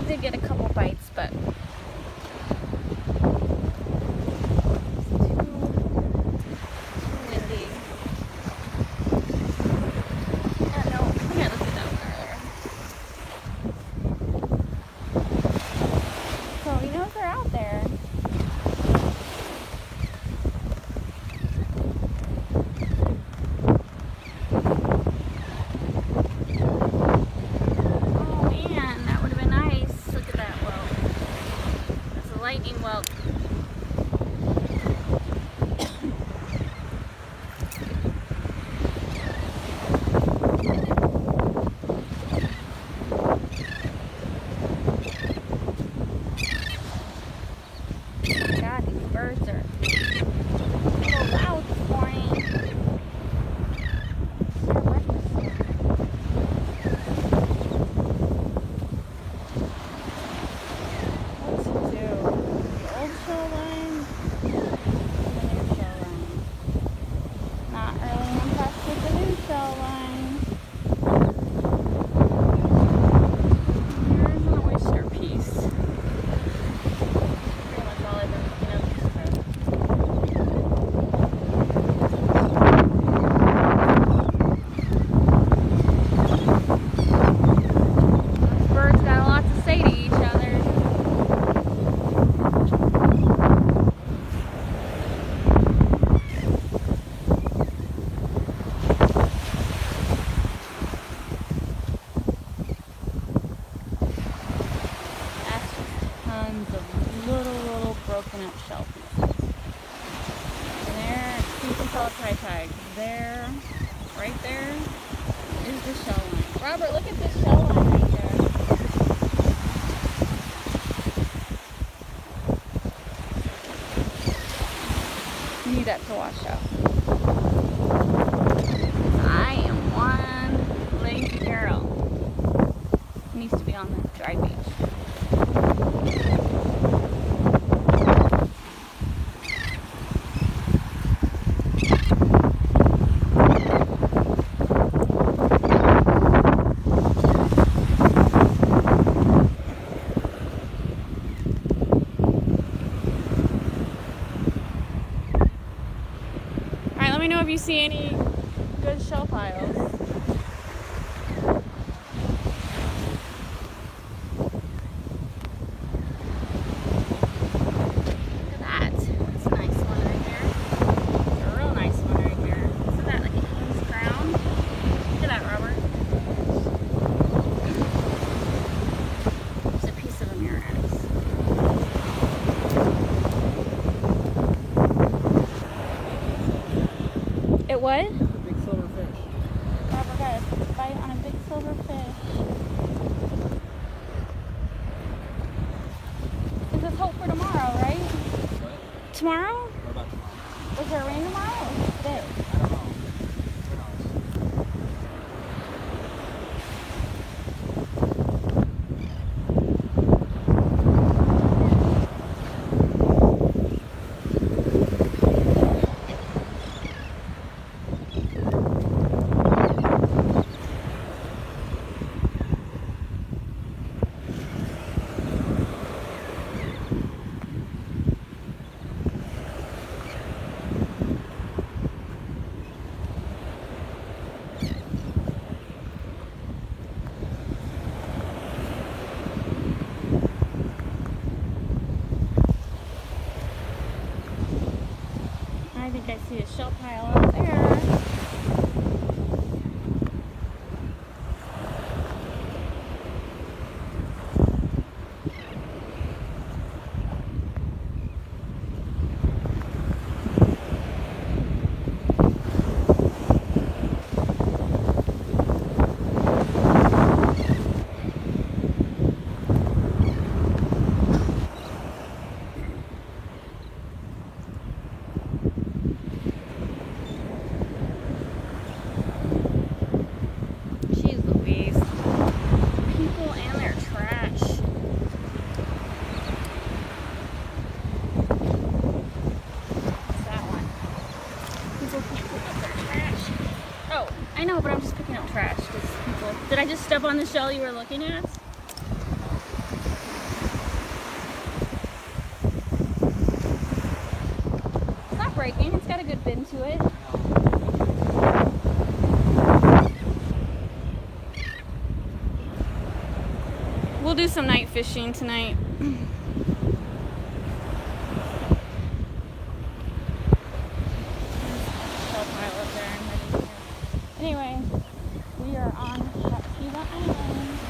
did get a couple bites, but lightning whelp. God, these birds are a little loud this morning. Little broken up shell pieces. And there, you can tell it's high tide. There, right there, is the shell line. Robert, look at this shell line right there. You need that to wash out. I am one lazy girl. Needs to be on the dry beach. Let me know if you see any good shell piles. Look at that. That's a nice one right there. It's a real nice one right there. Isn't that like a king's crown? Look at that, Robert. There's a piece of a Murex. It what? A big silver fish. Robert got a bite on a big silver fish. Is this hope for tomorrow, right? What? Tomorrow? What about tomorrow? Is there rain tomorrow or today? I don't know. Who knows? I think I see a shell pile up there. I know, but I'm just picking up trash because people... Did I just step on the shell you were looking at? breaking. It's got a good bend to it. We'll do some night fishing tonight. Shell pile up there. Anyway, we are on Captiva Island.